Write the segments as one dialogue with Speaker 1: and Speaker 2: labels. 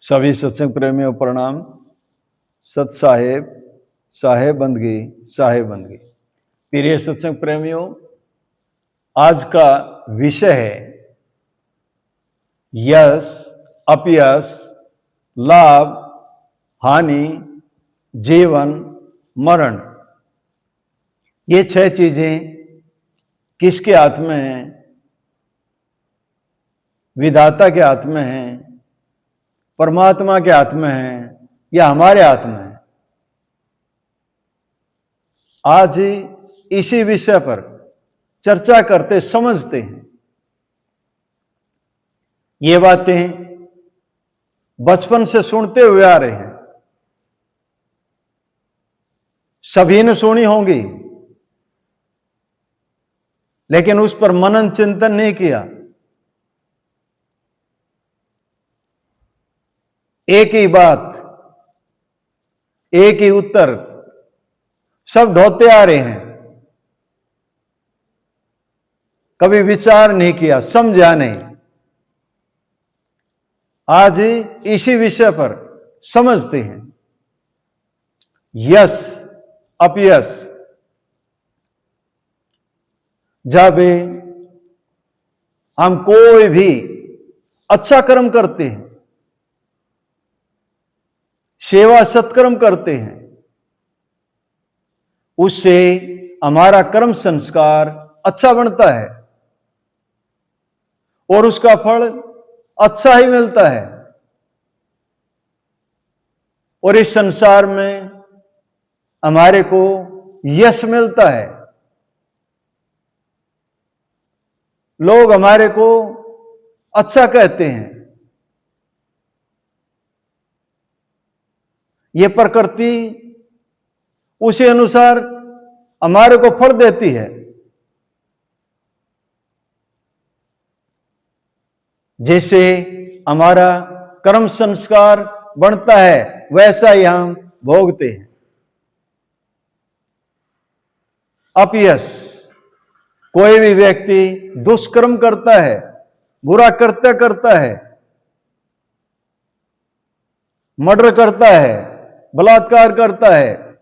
Speaker 1: सभी सत्संग प्रेमियों प्रणाम। सत साहेब, साहेब बंदगी, साहेब बंदगी। प्रिय सत्संग प्रेमियों, आज का विषय है यश, अपयश, लाभ, हानि, जीवन, मरण। ये 6 चीजें किसके हाथ में हैं? विधाता के हाथ में हैं, परमात्मा के हाथ में है या हमारे हाथ में है? आज इसी विषय पर चर्चा करते समझते हैं। ये बातें बचपन से सुनते हुए आ रहे हैं, सभी ने सुनी होंगी, लेकिन उस पर मनन चिंतन नहीं किया। एक ही बात, एक ही उत्तर सब ढोते आ रहे हैं, कभी विचार नहीं किया, समझा नहीं। आज इसी विषय पर समझते हैं। यश, अपयश। जब हम कोई भी अच्छा कर्म करते हैं, सेवा सत्कर्म करते हैं, उससे हमारा कर्म संस्कार अच्छा बनता है और उसका फल अच्छा ही मिलता है। और इस संसार में हमारे को यश मिलता है, लोग हमारे को अच्छा कहते हैं। ये प्रकृति उसी अनुसार हमारे को फल देती है। जैसे हमारा कर्म संस्कार बनता है, वैसा ही हम भोगते हैं। अपयश, कोई भी व्यक्ति दुष्कर्म करता है, बुरा कृत्य करता है, मर्डर करता है, बलात्कार करता है,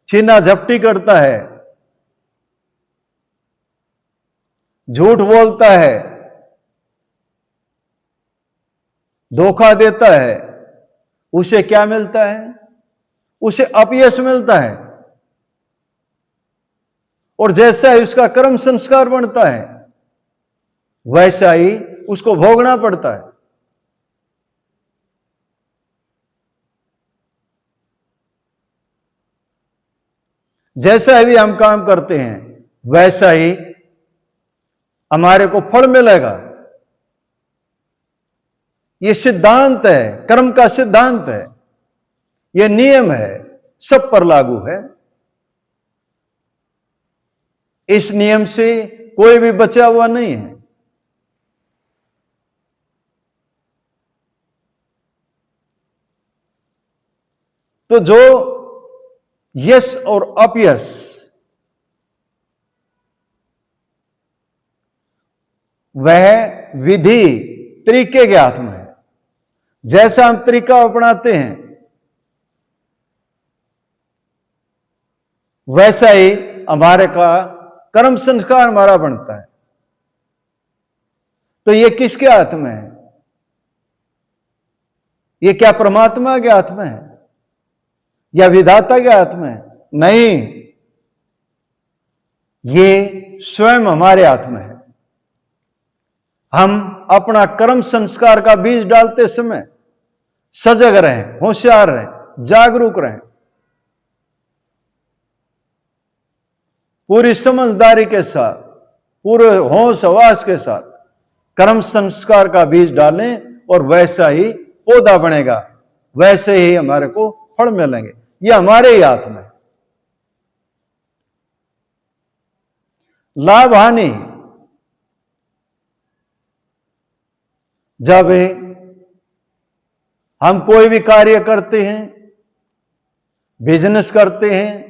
Speaker 1: छीना झपटी करता है, झूठ बोलता है, धोखा देता है, उसे क्या मिलता है? उसे अपयश मिलता है। और जैसा ही उसका कर्म संस्कार बनता है, वैसा ही उसको भोगना पड़ता है। जैसा भी हम काम करते हैं, वैसा ही हमारे को फल मिलेगा। यह सिद्धांत है, कर्म का सिद्धांत है, यह नियम है, सब पर लागू है। इस नियम से कोई भी बचा हुआ नहीं है। तो जो यश और अपयश, वह विधि तरीके के हाथ में है। जैसा हम तरीका अपनाते हैं, वैसा ही हमारे का कर्म संस्कार हमारा बनता है। तो ये किसके हाथ में है? ये क्या परमात्मा के हाथ में है या विधाता के हाथ में है? नहीं, ये स्वयं हमारे हाथ में है। हम अपना कर्म संस्कार का बीज डालते समय सजग रहें, होशियार रहें, जागरूक रहें, पूरी समझदारी के साथ, पूरे होश हवास के साथ कर्म संस्कार का बीज डालें और वैसा ही पौधा बनेगा, वैसे ही हमारे को फल मिलेंगे। ये हमारे ही हाथ में। लाभ हानि, जब हम कोई भी कार्य करते हैं, बिजनेस करते हैं,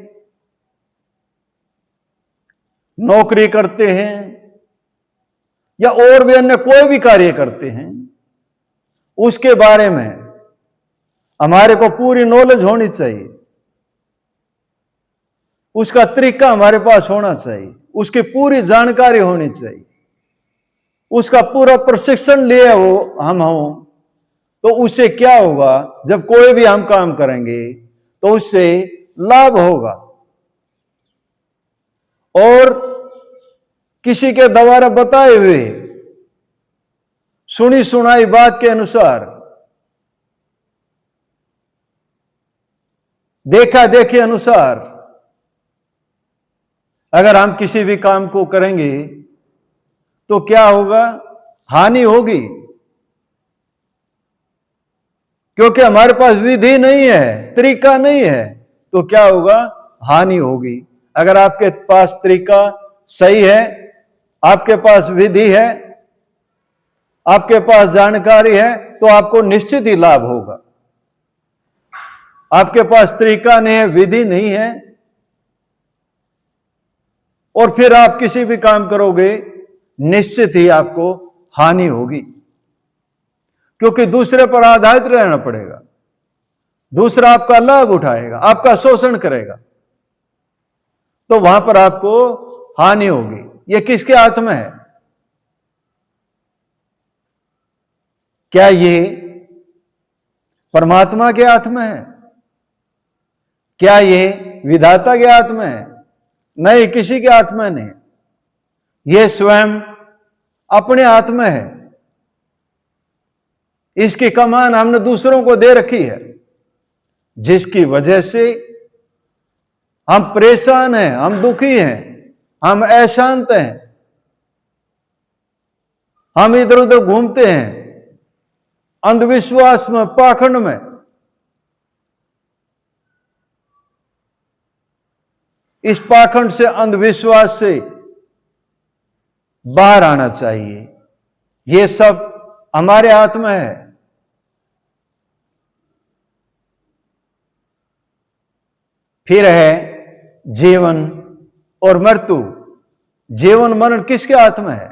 Speaker 1: नौकरी करते हैं या और भी अन्य कोई भी कार्य करते हैं, उसके बारे में हमारे को पूरी नॉलेज होनी चाहिए, उसका तरीका हमारे पास होना चाहिए, उसकी पूरी जानकारी होनी चाहिए, उसका पूरा प्रशिक्षण लिए हो हम हो, तो उससे क्या होगा, जब कोई भी हम काम करेंगे तो उससे लाभ होगा। और किसी के द्वारा बताए हुए सुनी सुनाई बात के अनुसार, देखा देखे अनुसार अगर हम किसी भी काम को करेंगे तो क्या होगा, हानि होगी, क्योंकि हमारे पास विधि नहीं है, तरीका नहीं है, तो क्या होगा, हानि होगी। अगर आपके पास तरीका सही है, आपके पास विधि है, आपके पास जानकारी है, तो आपको निश्चित ही लाभ होगा। आपके पास तरीका नहीं है, विधि नहीं है, और फिर आप किसी भी काम करोगे, निश्चित ही आपको हानि होगी, क्योंकि दूसरे पर आधारित रहना पड़ेगा, दूसरा आपका लाभ उठाएगा, आपका शोषण करेगा, तो वहां पर आपको हानि होगी। यह किसके हाथ में है? क्या ये परमात्मा के हाथ में है? क्या ये विधाता के हाथ में है? नहीं, किसी के हाथ में नहीं, यह स्वयं अपने हाथ में है। इसकी कमान हमने दूसरों को दे रखी है, जिसकी वजह से हम परेशान हैं, हम दुखी हैं, हम अशांत हैं, हम इधर उधर घूमते हैं अंधविश्वास में, पाखंड में। इस पाखंड से, अंधविश्वास से बाहर आना चाहिए। यह सब हमारे हाथ में है। फिर है जीवन और मृत्यु। जीवन मरण किसके हाथ में है?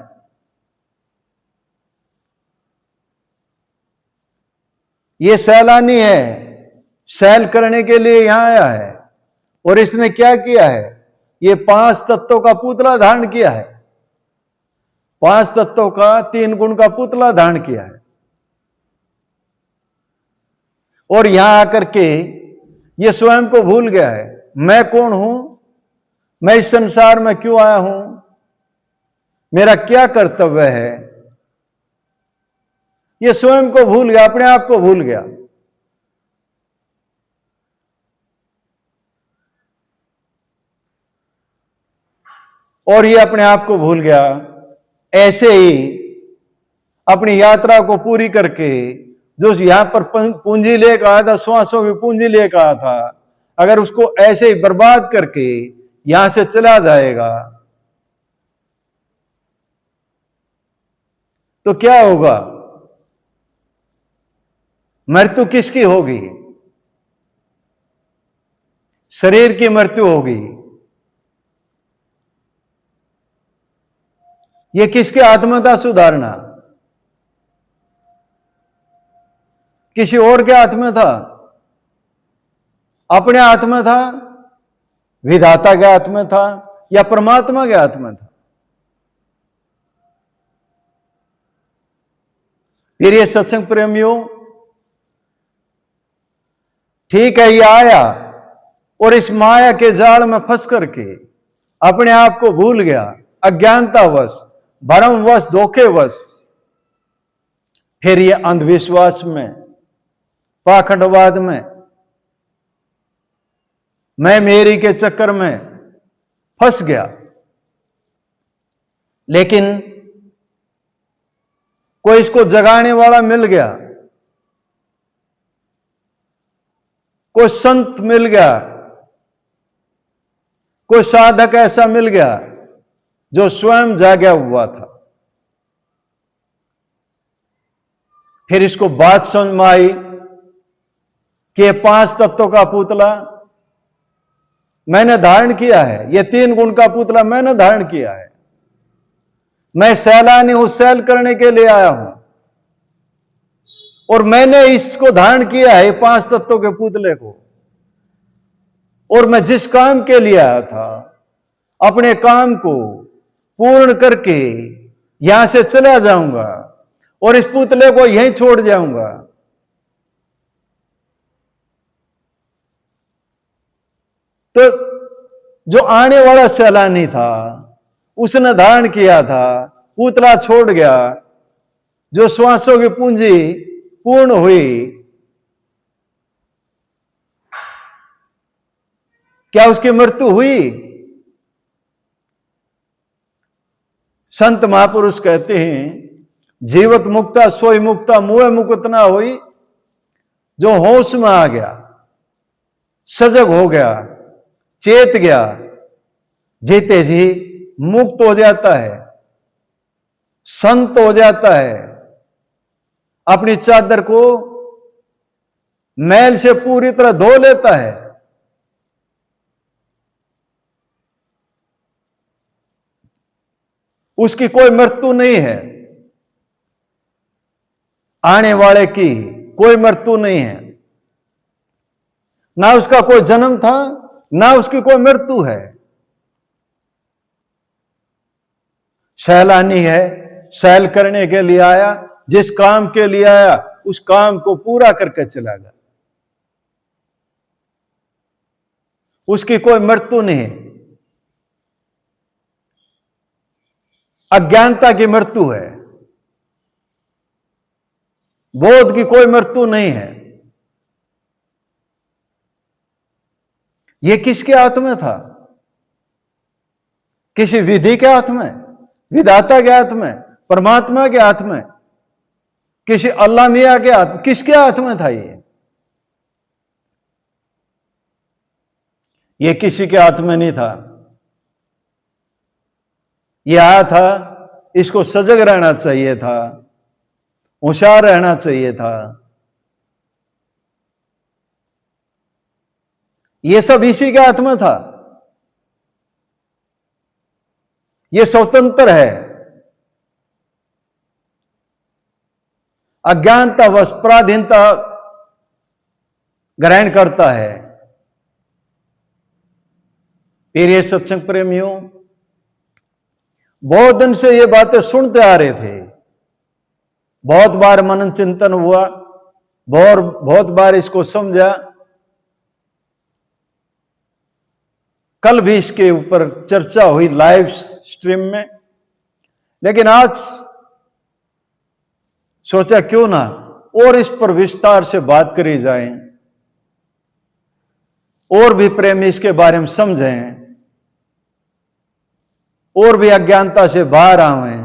Speaker 1: यह सैलानी है, सैल करने के लिए यहां आया है, और इसने क्या किया है, यह 5 तत्वों का पुतला धारण किया है, 5 तत्वों का 3 गुण का पुतला धारण किया है, और यहां आकर के यह स्वयं को भूल गया है। मैं कौन हूं, मैं इस संसार में क्यों आया हूं, मेरा क्या कर्तव्य है, यह स्वयं को भूल गया, अपने आप को भूल गया। और यह अपने आप को भूल गया। ऐसे ही अपनी यात्रा को पूरी करके, जो यहां पर पूंजी लेकर आया था, श्वासों की पूंजी लेकर आया था, अगर उसको ऐसे ही बर्बाद करके यहां से चला जाएगा तो क्या होगा? मृत्यु किसकी होगी? शरीर की मृत्यु होगी। यह किसके हाथ में था सुधारना? किसी और के हाथ में था? अपने हाथ में था, विधाता के हाथ में था, या परमात्मा के हाथ में था? फिर ये सत्संग प्रेमियों, ठीक है, ये आया और इस माया के जाल में फंस करके अपने आप को भूल गया, अज्ञानतावश, भ्रमवश, धोखेवश। फिर ये अंधविश्वास में, पाखंडवाद में, मैं मेरी के चक्कर में फंस गया। लेकिन कोई इसको जगाने वाला मिल गया, कोई संत मिल गया, कोई साधक ऐसा मिल गया जो स्वयं जागा हुआ था। फिर इसको बात समझ में आई कि ये 5 तत्वों का पुतला मैंने धारण किया है, ये 3 गुण का पुतला मैंने धारण किया है, मैं सैलानी हूं, सैल करने के लिए आया हूं। और मैंने इसको धारण किया है 5 तत्वों के पुतले को, और मैं जिस काम के लिए आया था अपने काम को पूर्ण करके यहां से चला जाऊंगा और इस पुतले को यहीं छोड़ जाऊंगा। तो जो आने वाला सैलानी था उसने धारण किया था, पुतला छोड़ गया, जो श्वासों की पूंजी पूर्ण हुई, क्या उसकी मृत्यु हुई? संत महापुरुष कहते हैं जीवत मुक्ता सोई मुक्ता मुए मुक्त ना हुई। जो होश में आ गया, सजग हो गया, चेत गया, जीते जी मुक्त हो जाता है, संत हो जाता है, अपनी चादर को मैल से पूरी तरह धो लेता है। उसकी कोई मृत्यु नहीं है, आने वाले की कोई मृत्यु नहीं है, ना उसका कोई जन्म था ना उसकी कोई मृत्यु है। सैलानी है, सैल करने के लिए आया, जिस काम के लिए आया उस काम को पूरा करके चला गया, उसकी कोई मृत्यु नहीं है। अज्ञानता की मृत्यु है, बोध की कोई मृत्यु नहीं है। यह किसके हाथ में था? किसी विधि के हाथ में, विधाता के हाथ में, परमात्मा के हाथ में, किसी अल्लाह मियां के हाथ, किसके हाथ में था? यह किसी के हाथ में नहीं था। यह आया था, इसको सजग रहना चाहिए था, होशियार रहना चाहिए था। यह सब इसी के हाथ में था। यह स्वतंत्र है, अज्ञानता वश पराधीनता ग्रहण करता है। प्रिय सत्संग प्रेमियों, बहुत दिन से ये बातें सुनते आ रहे थे, बहुत बार मनन चिंतन हुआ, बहुत बार इसको समझा। कल भी इसके ऊपर चर्चा हुई लाइव स्ट्रीम में, लेकिन आज सोचा क्यों ना और इस पर विस्तार से बात करी जाए, और भी प्रेमी इसके बारे में समझें, और भी अज्ञानता से बाहर आए,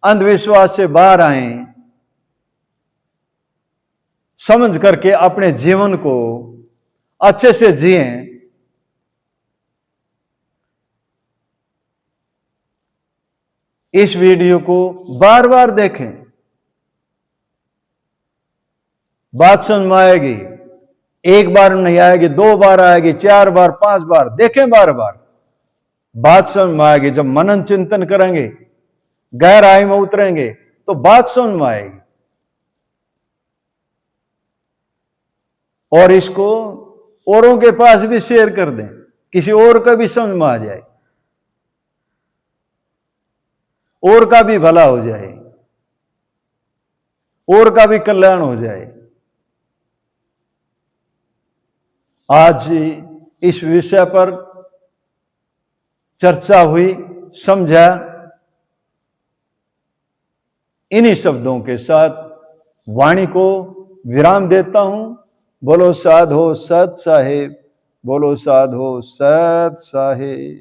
Speaker 1: अंधविश्वास से बाहर आए, समझ करके अपने जीवन को अच्छे से जिएं। इस वीडियो को बार बार देखें, बात समझ में आएगी। एक बार नहीं आएगी, 2 बार आएगी, 4 बार, 5 बार देखें, बार बार बात समझ में आएगी। जब मनन चिंतन करेंगे, गहराई में उतरेंगे, तो बात समझ में आएगी। और इसको औरों के पास भी शेयर कर दें, किसी और का भी समझ में आ जाए, और का भी भला हो जाए, और का भी कल्याण हो जाए। आज इस विषय पर चर्चा हुई, समझा। इन्हीं शब्दों के साथ वाणी को विराम देता हूं। बोलो साधो सत साहिब, बोलो साधो सत साहिब।